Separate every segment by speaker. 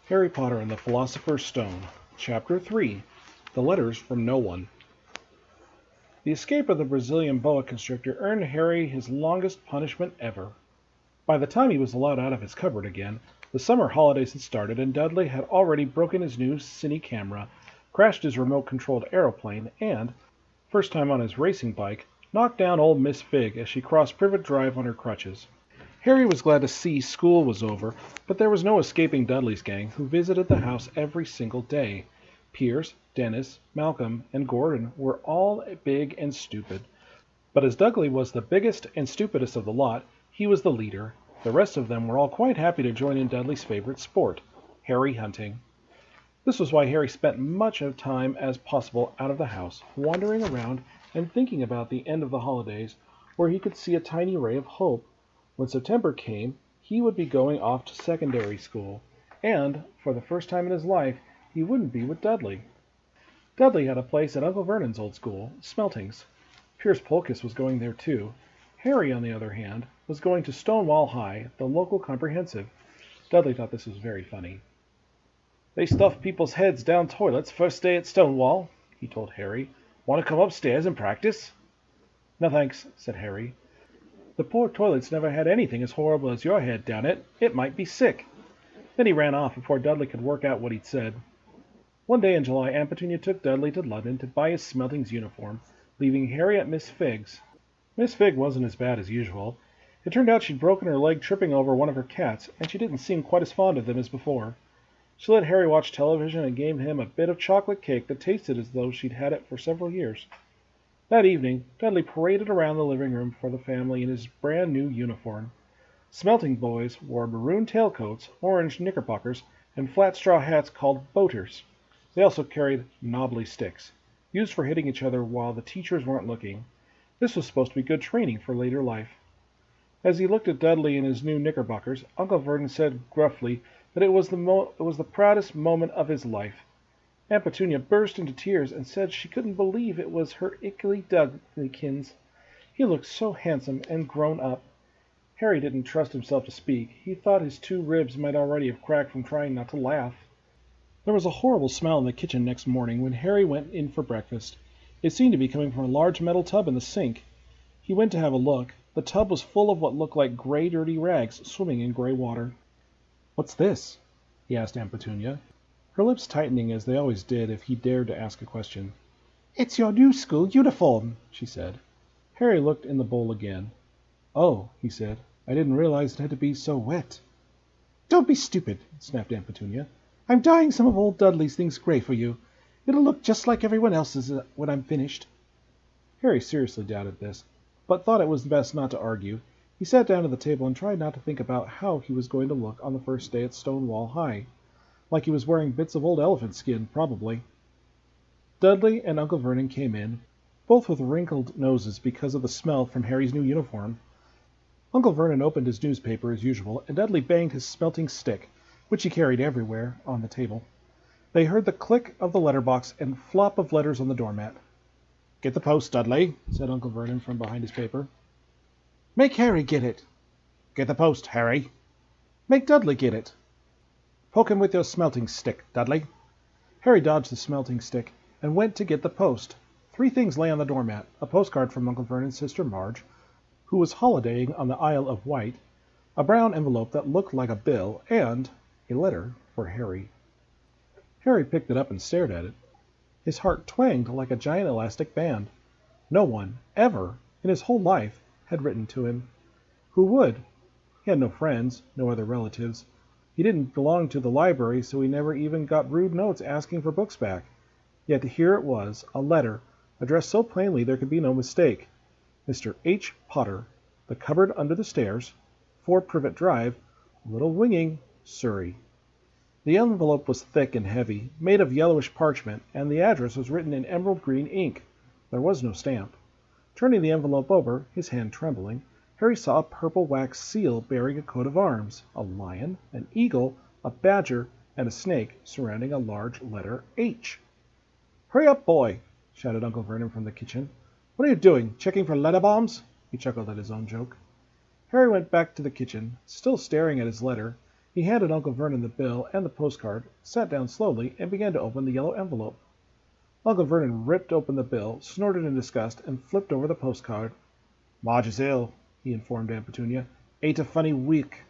Speaker 1: Harry Potter and the Philosopher's Stone, Chapter 3, The Letters from No One. The escape of the Brazilian boa constrictor earned Harry his longest punishment ever. By the time he was allowed out of his cupboard again, the summer holidays had started and Dudley had already broken his new cine camera, crashed his remote-controlled aeroplane, and, first time on his racing bike, knocked down old Miss Figg as she crossed Privet Drive on her crutches. Harry was glad to see school was over, but there was no escaping Dudley's gang, who visited the house every single day. Pierce, Dennis, Malcolm, and Gordon were all big and stupid. But as Dudley was the biggest and stupidest of the lot, he was the leader. The rest of them were all quite happy to join in Dudley's favorite sport, Harry hunting. This was why Harry spent much of time as possible out of the house, wandering around and thinking about the end of the holidays, where he could see a tiny ray of hope. When September came, he would be going off to secondary school, and, for the first time in his life, he wouldn't be with Dudley. Dudley had a place at Uncle Vernon's old school, Smeltings. Pierce Polkiss was going there too. Harry, on the other hand, was going to Stonewall High, the local comprehensive. Dudley thought this was very funny. "They stuff people's heads down toilets first day at Stonewall," he told Harry. "Want to come upstairs and practice?" "No thanks," said Harry. "The poor toilets never had anything as horrible as your head down it. It might be sick." Then he ran off before Dudley could work out what he'd said. One day in July, Aunt Petunia took Dudley to London to buy his Smeltings uniform, leaving Harry at Miss Figg's. Miss Figg wasn't as bad as usual. It turned out she'd broken her leg tripping over one of her cats, and she didn't seem quite as fond of them as before. She let Harry watch television and gave him a bit of chocolate cake that tasted as though she'd had it for several years. That evening, Dudley paraded around the living room for the family in his brand new uniform. Smelting boys wore maroon tailcoats, orange knickerbockers, and flat straw hats called boaters. They also carried knobbly sticks, used for hitting each other while the teachers weren't looking. This was supposed to be good training for later life. As he looked at Dudley in his new knickerbockers, Uncle Vernon said gruffly that it was the proudest moment of his life. Aunt Petunia burst into tears and said she couldn't believe it was her ickly Duglykins. He looked so handsome and grown up. Harry didn't trust himself to speak. He thought his two ribs might already have cracked from trying not to laugh. There was a horrible smell in the kitchen next morning when Harry went in for breakfast. It seemed to be coming from a large metal tub in the sink. He went to have a look. The tub was full of what looked like gray, dirty rags swimming in gray water. "What's this?" he asked Aunt Petunia, her lips tightening as they always did if he dared to ask a question. "It's your new school uniform," she said. Harry looked in the bowl again. "Oh," he said, "I didn't realize it had to be so wet." "Don't be stupid," snapped Aunt Petunia. "I'm dyeing some of old Dudley's things gray for you. It'll look just like everyone else's when I'm finished." Harry seriously doubted this, but thought it was best not to argue. He sat down at the table and tried not to think about how he was going to look on the first day at Stonewall High. Like he was wearing bits of old elephant skin, probably. Dudley and Uncle Vernon came in, both with wrinkled noses because of the smell from Harry's new uniform. Uncle Vernon opened his newspaper as usual, and Dudley banged his smelting stick, which he carried everywhere, on the table. They heard the click of the letterbox and flop of letters on the doormat. "Get the post, Dudley," said Uncle Vernon from behind his paper. "Make Harry get it." "Get the post, Harry." "Make Dudley get it." "Poke him with your smelting stick, Dudley." Harry dodged the smelting stick and went to get the post. 3 things lay on the doormat: a postcard from Uncle Vernon's sister Marge, who was holidaying on the Isle of Wight, a brown envelope that looked like a bill, and a letter for Harry. Harry picked it up and stared at it. His heart twanged like a giant elastic band. No one, ever, in his whole life, had written to him. Who would? He had no friends, no other relatives. He didn't belong to the library, so he never even got rude notes asking for books back. Yet here it was, a letter, addressed so plainly there could be no mistake. Mr. H. Potter, The Cupboard Under the Stairs, 4 Privet Drive, Little Winging, Surrey. The envelope was thick and heavy, made of yellowish parchment, and the address was written in emerald green ink. There was no stamp. Turning the envelope over, his hand trembling, Harry saw a purple wax seal bearing a coat of arms, a lion, an eagle, a badger, and a snake surrounding a large letter H. "Hurry up, boy!" shouted Uncle Vernon from the kitchen. "What are you doing, checking for letter bombs?" He chuckled at his own joke. Harry went back to the kitchen, still staring at his letter. He handed Uncle Vernon the bill and the postcard, sat down slowly, and began to open the yellow envelope. Uncle Vernon ripped open the bill, snorted in disgust, and flipped over the postcard. "Marge is ill," he informed Aunt Petunia. "Ain't a funny week."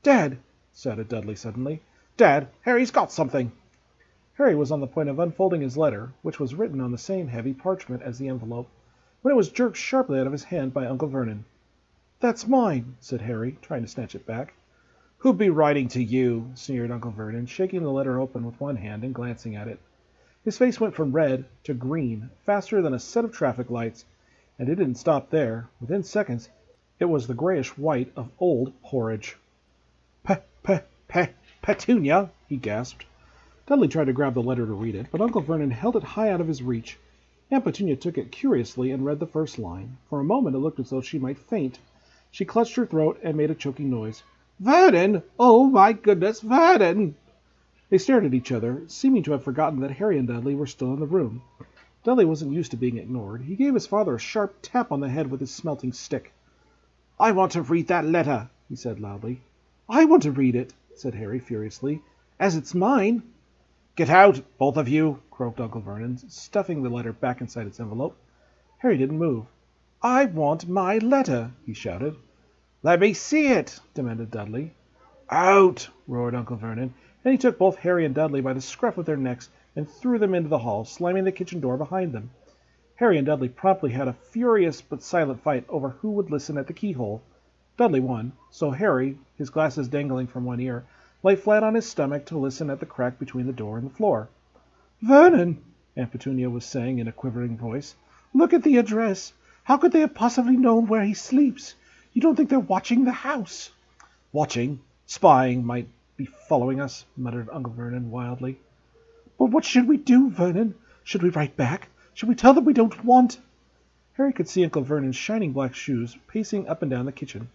Speaker 1: "Dad!" shouted Dudley suddenly. "Dad, Harry's got something!" Harry was on the point of unfolding his letter, which was written on the same heavy parchment as the envelope, when it was jerked sharply out of his hand by Uncle Vernon. "That's mine," said Harry, trying to snatch it back. "Who'd be writing to you?" sneered Uncle Vernon, shaking the letter open with one hand and glancing at it. His face went from red to green faster than a set of traffic lights, and it didn't stop there. Within seconds, it was the grayish-white of old porridge. "Petunia!" he gasped. Dudley tried to grab the letter to read it, but Uncle Vernon held it high out of his reach. Aunt Petunia took it curiously and read the first line. For a moment it looked as though she might faint. She clutched her throat and made a choking noise. "Vernon! Oh, my goodness, Vernon!" They stared at each other, seeming to have forgotten that Harry and Dudley were still in the room. Dudley wasn't used to being ignored. He gave his father a sharp tap on the head with his smelting stick. "I want to read that letter," he said loudly. "I want to read it," said Harry furiously, "as it's mine." "Get out, both of you!" croaked Uncle Vernon, stuffing the letter back inside its envelope. Harry didn't move. "I want my letter," he shouted. "Let me see it!" demanded Dudley. "Out!" roared Uncle Vernon, and he took both Harry and Dudley by the scruff of their necks and threw them into the hall, slamming the kitchen door behind them. Harry and Dudley promptly had a furious but silent fight over who would listen at the keyhole. Dudley won, so Harry, his glasses dangling from one ear, lay flat on his stomach to listen at the crack between the door and the floor. "Vernon," Aunt Petunia was saying in a quivering voice, "look at the address. How could they have possibly known where he sleeps? You don't think they're watching the house?" "Watching? Spying might be following us," muttered Uncle Vernon wildly. "But what should we do, Vernon? Should we write back? Should we tell them we don't want—" Harry could see Uncle Vernon's shining black shoes pacing up and down the kitchen.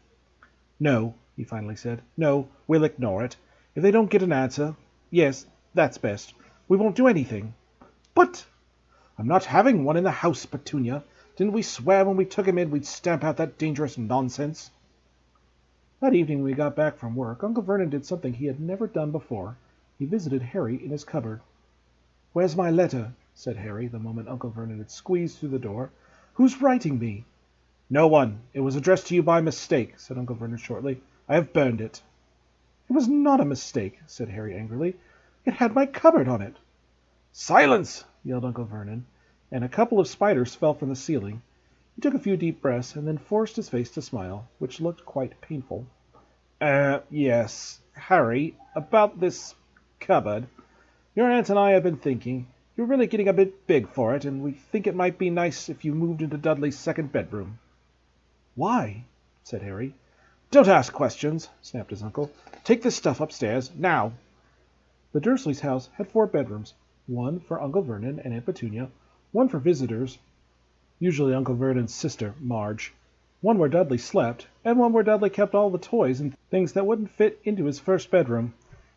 Speaker 1: "No," he finally said. "No, we'll ignore it. If they don't get an answer, yes, that's best. We won't do anything." "But—" "I'm not having one in the house, Petunia. Didn't we swear when we took him in we'd stamp out that dangerous nonsense?" That evening when we got back from work, Uncle Vernon did something he had never done before. He visited Harry in his cupboard. "Where's my letter?" said Harry, the moment Uncle Vernon had squeezed through the door. "Who's writing me?" "No one. It was addressed to you by mistake," said Uncle Vernon shortly. "I have burned it." "It was not a mistake," said Harry angrily. "It had my cupboard on it." "Silence!" yelled Uncle Vernon, and a couple of spiders fell from the ceiling. He took a few deep breaths and then forced his face to smile, which looked quite painful. Yes, Harry, about this cupboard. Your aunt and I have been thinking. You're really getting a bit big for it, and we think it might be nice if you moved into Dudley's second bedroom." "Why?" said Harry. "Don't ask questions," snapped his uncle. "Take this stuff upstairs, now." The Dursleys' house had 4 bedrooms, one for Uncle Vernon and Aunt Petunia, one for visitors, usually Uncle Vernon's sister, Marge, one where Dudley slept, and one where Dudley kept all the toys and things that wouldn't fit into his first bedroom.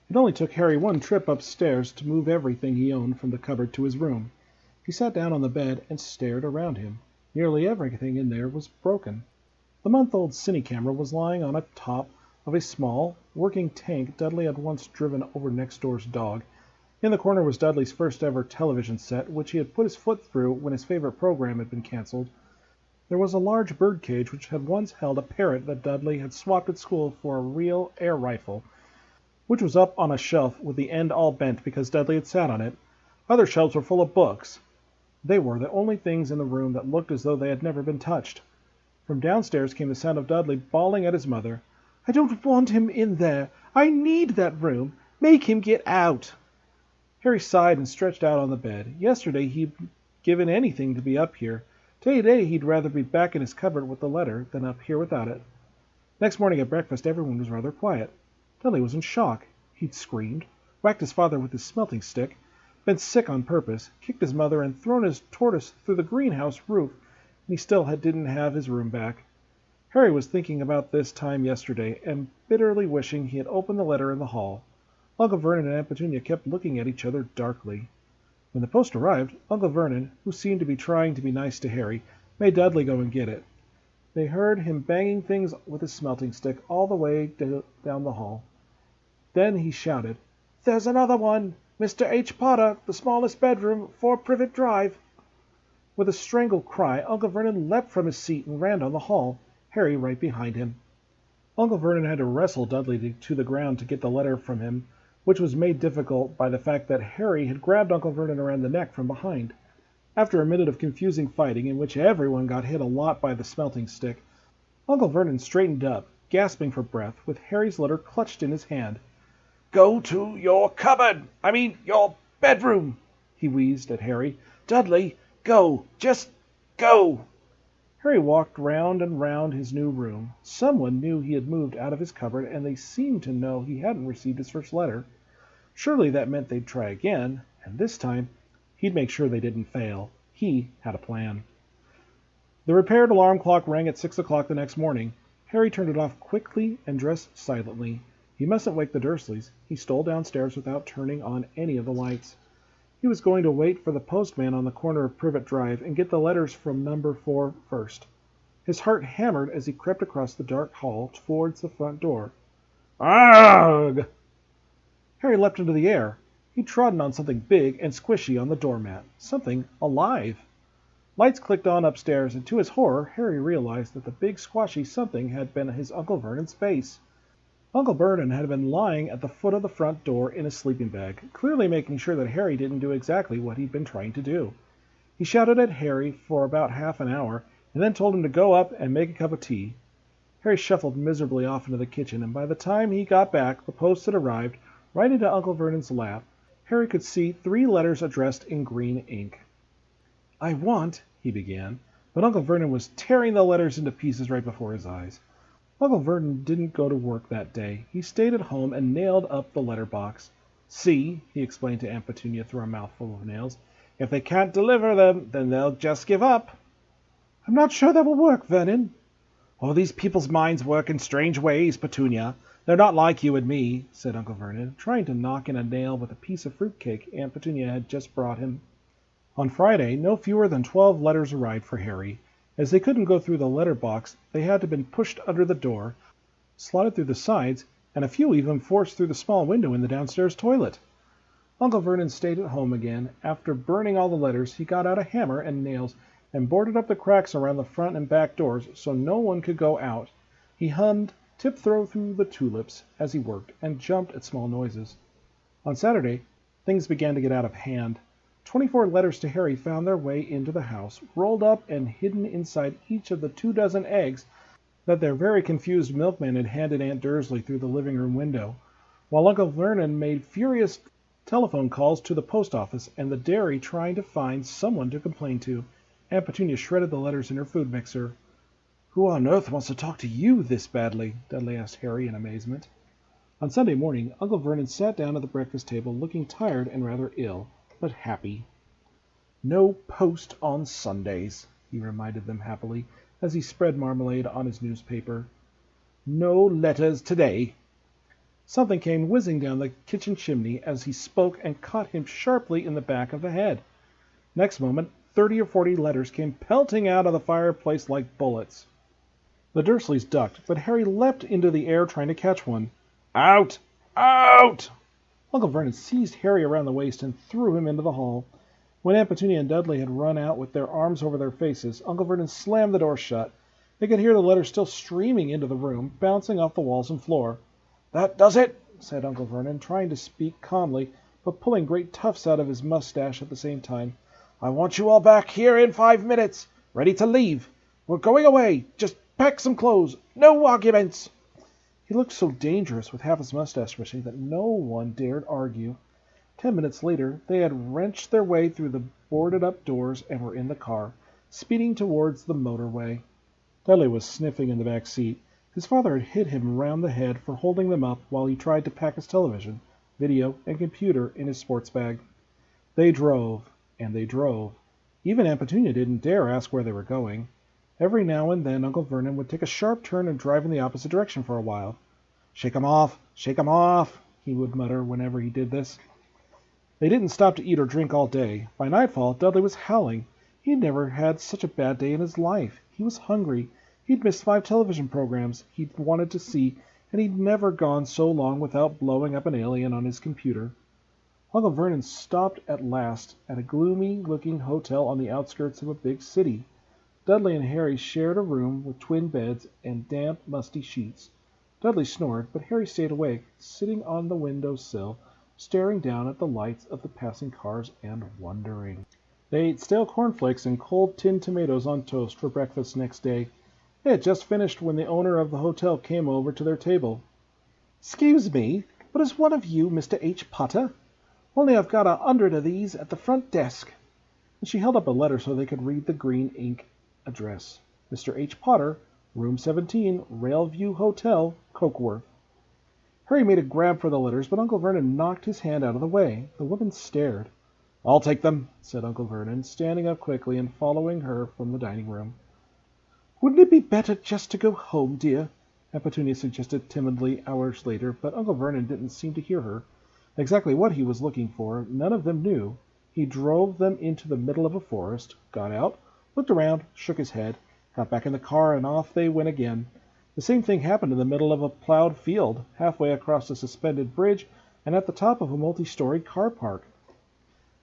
Speaker 1: It only took Harry one trip upstairs to move everything he owned from the cupboard to his room. He sat down on the bed and stared around him. Nearly everything in there was broken. The month-old cine camera was lying on top of a small, working tank Dudley had once driven over next door's dog. In the corner was Dudley's first-ever television set, which he had put his foot through when his favorite program had been canceled. There was a large birdcage which had once held a parrot that Dudley had swapped at school for a real air rifle, which was up on a shelf with the end all bent because Dudley had sat on it. Other shelves were full of books. They were the only things in the room that looked as though they had never been touched. From downstairs came the sound of Dudley bawling at his mother. "I don't want him in there. I need that room. Make him get out." Harry sighed and stretched out on the bed. Yesterday he'd given anything to be up here. Today he'd rather be back in his cupboard with the letter than up here without it. Next morning at breakfast everyone was rather quiet. Dudley was in shock. He'd screamed, whacked his father with his smelting stick, been sick on purpose, kicked his mother, and thrown his tortoise through the greenhouse roof, and he still didn't have his room back. Harry was thinking about this time yesterday, and bitterly wishing he had opened the letter in the hall. Uncle Vernon and Aunt Petunia kept looking at each other darkly. When the post arrived, Uncle Vernon, who seemed to be trying to be nice to Harry, made Dudley go and get it. They heard him banging things with his smelting stick all the way down the hall. Then he shouted, "There's another one! Mr. H. Potter, the smallest bedroom, 4 Privet Drive." With a strangled cry, Uncle Vernon leapt from his seat and ran down the hall, Harry right behind him. Uncle Vernon had to wrestle Dudley to the ground to get the letter from him, which was made difficult by the fact that Harry had grabbed Uncle Vernon around the neck from behind. After a minute of confusing fighting, in which everyone got hit a lot by the smelting stick, Uncle Vernon straightened up, gasping for breath, with Harry's letter clutched in his hand. "Go to your cupboard! Your bedroom!" he wheezed at Harry. "Dudley, go! Just go!" Harry walked round and round his new room. Someone knew he had moved out of his cupboard, and they seemed to know he hadn't received his first letter. Surely that meant they'd try again, and this time he'd make sure they didn't fail. He had a plan. The repaired alarm clock rang at 6 o'clock the next morning. Harry turned it off quickly and dressed silently. He mustn't wake the Dursleys. He stole downstairs without turning on any of the lights. He was going to wait for the postman on the corner of Privet Drive and get the letters from number 4 first. His heart hammered as he crept across the dark hall towards the front door. Arrgh! Harry leapt into the air. He'd trodden on something big and squishy on the doormat. Something alive. Lights clicked on upstairs, and to his horror, Harry realized that the big squashy something had been his Uncle Vernon's face. Uncle Vernon had been lying at the foot of the front door in a sleeping bag, clearly making sure that Harry didn't do exactly what he'd been trying to do. He shouted at Harry for about half an hour, and then told him to go up and make a cup of tea. Harry shuffled miserably off into the kitchen, and by the time he got back, the post had arrived, right into Uncle Vernon's lap. Harry could see 3 letters addressed in green ink. "I want," he began, but Uncle Vernon was tearing the letters into pieces right before his eyes. Uncle Vernon didn't go to work that day. He stayed at home and nailed up the letter box. "See," he explained to Aunt Petunia through a mouthful of nails, "if they can't deliver them, then they'll just give up." "I'm not sure that will work, Vernon." "Oh, these people's minds work in strange ways, Petunia. They're not like you and me," said Uncle Vernon, trying to knock in a nail with a piece of fruitcake Aunt Petunia had just brought him. On Friday, no fewer than 12 letters arrived for Harry. As they couldn't go through the letter box, they had to be pushed under the door, slotted through the sides, and a few even forced through the small window in the downstairs toilet. Uncle Vernon stayed at home again. After burning all the letters, he got out a hammer and nails and boarded up the cracks around the front and back doors so no one could go out. He hummed "Tiptoe Through the Tulips" as he worked, and jumped at small noises. On Saturday, things began to get out of hand. 24 letters to Harry found their way into the house, rolled up and hidden inside each of the 24 eggs that their very confused milkman had handed Aunt Dursley through the living room window, while Uncle Vernon made furious telephone calls to the post office and the dairy trying to find someone to complain to. Aunt Petunia shredded the letters in her food mixer. "Who on earth wants to talk to you this badly?" Dudley asked Harry in amazement. On Sunday morning, Uncle Vernon sat down at the breakfast table looking tired and rather ill, but happy. "No post on Sundays," he reminded them happily as he spread marmalade on his newspaper. "No letters today." Something came whizzing down the kitchen chimney as he spoke and caught him sharply in the back of the head. Next moment, 30 or 40 letters came pelting out of the fireplace like bullets. The Dursleys ducked, but Harry leapt into the air trying to catch one. "Out! Out!" Uncle Vernon seized Harry around the waist and threw him into the hall. When Aunt Petunia and Dudley had run out with their arms over their faces, Uncle Vernon slammed the door shut. They could hear the letters still streaming into the room, bouncing off the walls and floor. "That does it," said Uncle Vernon, trying to speak calmly, but pulling great tufts out of his mustache at the same time. "I want you all back here in 5 minutes, ready to leave. We're going away. Just pack some clothes. No arguments." He looked so dangerous with half his mustache twitching that no one dared argue. 10 minutes later, they had wrenched their way through the boarded-up doors and were in the car, speeding towards the motorway. Dudley was sniffing in the back seat. His father had hit him round the head for holding them up while he tried to pack his television, video, and computer in his sports bag. They drove, and they drove. Even Aunt Petunia didn't dare ask where they were going. Every now and then Uncle Vernon would take a sharp turn and drive in the opposite direction for a while. "Shake 'em off! Shake 'em off!" he would mutter whenever he did this. They didn't stop to eat or drink all day. By nightfall, Dudley was howling. He'd never had such a bad day in his life. He was hungry. He'd missed 5 television programs he'd wanted to see, and he'd never gone so long without blowing up an alien on his computer. Uncle Vernon stopped at last at a gloomy-looking hotel on the outskirts of a big city. Dudley and Harry shared a room with twin beds and damp, musty sheets. Dudley snored, but Harry stayed awake, sitting on the window sill, staring down at the lights of the passing cars and wondering. They ate stale cornflakes and cold tinned tomatoes on toast for breakfast next day. They had just finished when the owner of the hotel came over to their table. "Excuse me, but is one of you Mr. H. Potter? Only I've got 100 of these at the front desk." And she held up a letter so they could read the green ink address. Mr. H. Potter, Room 17, Railview Hotel, Cokeworth. Harry made a grab for the letters, but Uncle Vernon knocked his hand out of the way. The woman stared. "I'll take them," said Uncle Vernon, standing up quickly and following her from the dining room. "Wouldn't it be better just to go home, dear?" Aunt Petunia suggested timidly hours later, but Uncle Vernon didn't seem to hear her. Exactly what he was looking for, none of them knew. He drove them into the middle of a forest, got out, looked around, shook his head, got back in the car, and off they went again. The same thing happened in the middle of a plowed field, halfway across a suspended bridge, and at the top of a multi-story car park.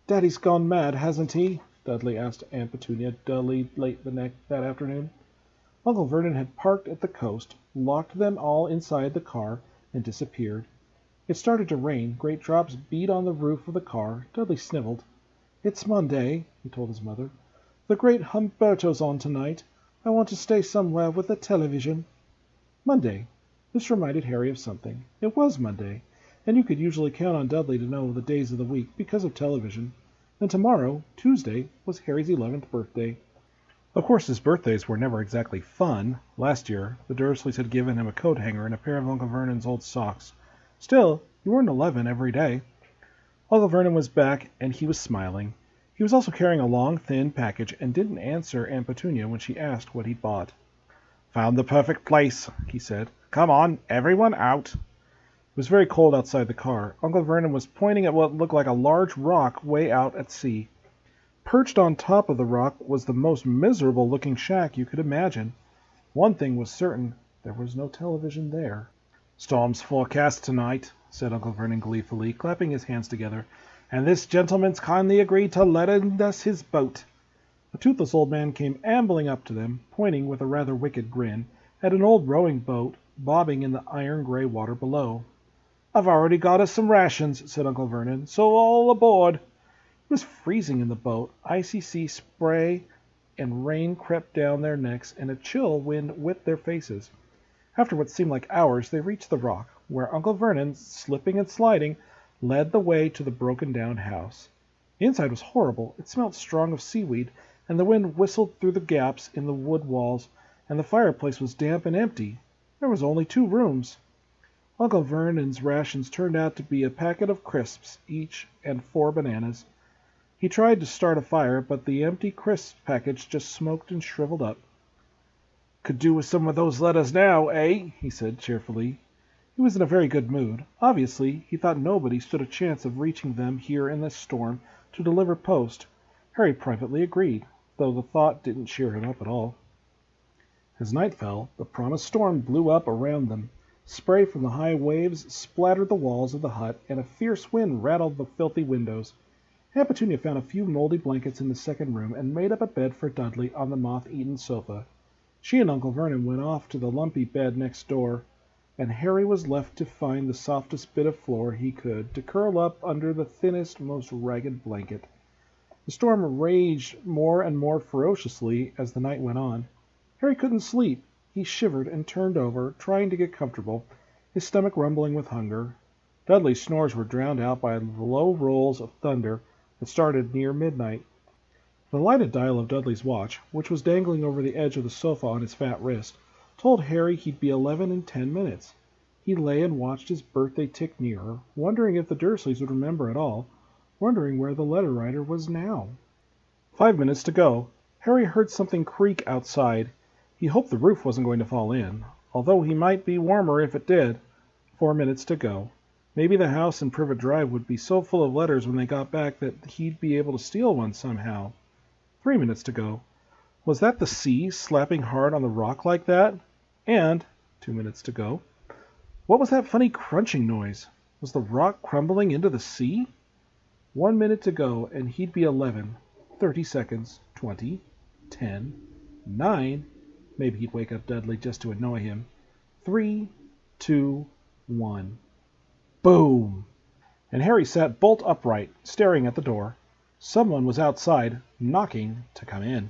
Speaker 1: "Daddy's gone mad, hasn't he?" Dudley asked Aunt Petunia dully late that afternoon. Uncle Vernon had parked at the coast, locked them all inside the car, and disappeared. It started to rain. Great drops beat on the roof of the car. Dudley sniveled. "It's Monday," he told his mother. "The great Humberto's on tonight. I want to stay somewhere with the television." Monday. This reminded Harry of something. It was Monday, and you could usually count on Dudley to know the days of the week because of television. And tomorrow, Tuesday, was Harry's 11th birthday. Of course, his birthdays were never exactly fun. Last year, the Dursleys had given him a coat hanger and a pair of Uncle Vernon's old socks. Still, you weren't 11 every day. Uncle Vernon was back, and he was smiling. He was also carrying a long, thin package and didn't answer Aunt Petunia when she asked what he'd bought. "Found the perfect place," he said. "Come on, everyone out." It was very cold outside the car. Uncle Vernon was pointing at what looked like a large rock way out at sea. Perched on top of the rock was the most miserable-looking shack you could imagine. One thing was certain, there was no television there. "Storm's forecast tonight," said Uncle Vernon gleefully, clapping his hands together, "and this gentleman's kindly agreed to lend us his boat." A toothless old man came ambling up to them, pointing with a rather wicked grin at an old rowing boat bobbing in the iron-gray water below. "I've already got us some rations," said Uncle Vernon, "so all aboard." It was freezing in the boat. Icy sea spray and rain crept down their necks, and a chill wind whipped their faces. After what seemed like hours, they reached the rock, where Uncle Vernon, slipping and sliding, led the way to the broken-down house. The inside was horrible. It smelt strong of seaweed, and the wind whistled through the gaps in the wood walls, and the fireplace was damp and empty. There was only 2 rooms. Uncle Vernon's rations turned out to be a packet of crisps each and 4 bananas. He tried to start a fire, but the empty crisp package just smoked and shriveled up. "Could do with some of those letters now, eh?" he said cheerfully. He was in a very good mood. Obviously, he thought nobody stood a chance of reaching them here in this storm to deliver post. Harry privately agreed, though the thought didn't cheer him up at all. As night fell, the promised storm blew up around them. Spray from the high waves splattered the walls of the hut, and a fierce wind rattled the filthy windows. Aunt Petunia found a few moldy blankets in the second room and made up a bed for Dudley on the moth-eaten sofa. She and Uncle Vernon went off to the lumpy bed next door, and Harry was left to find the softest bit of floor he could to curl up under the thinnest, most ragged blanket. The storm raged more and more ferociously as the night went on. Harry couldn't sleep. He shivered and turned over, trying to get comfortable, his stomach rumbling with hunger. Dudley's snores were drowned out by the low rolls of thunder that started near midnight. The lighted dial of Dudley's watch, which was dangling over the edge of the sofa on his fat wrist, told Harry he'd be 11 in 10 minutes. He lay and watched his birthday tick nearer, wondering if the Dursleys would remember at all, wondering where the letter writer was now. 5 minutes to go. Harry heard something creak outside. He hoped the roof wasn't going to fall in, although he might be warmer if it did. 4 minutes to go. Maybe the house in Privet Drive would be so full of letters when they got back that he'd be able to steal one somehow. 3 minutes to go. Was that the sea slapping hard on the rock like that? And 2 minutes to go. What was that funny crunching noise? Was the rock crumbling into the sea? 1 minute to go, and he'd be 11. 30 seconds. 20. 10. 9. Maybe he'd wake up Dudley just to annoy him. 3, 2, 1. Boom! And Harry sat bolt upright, staring at the door. Someone was outside, knocking to come in.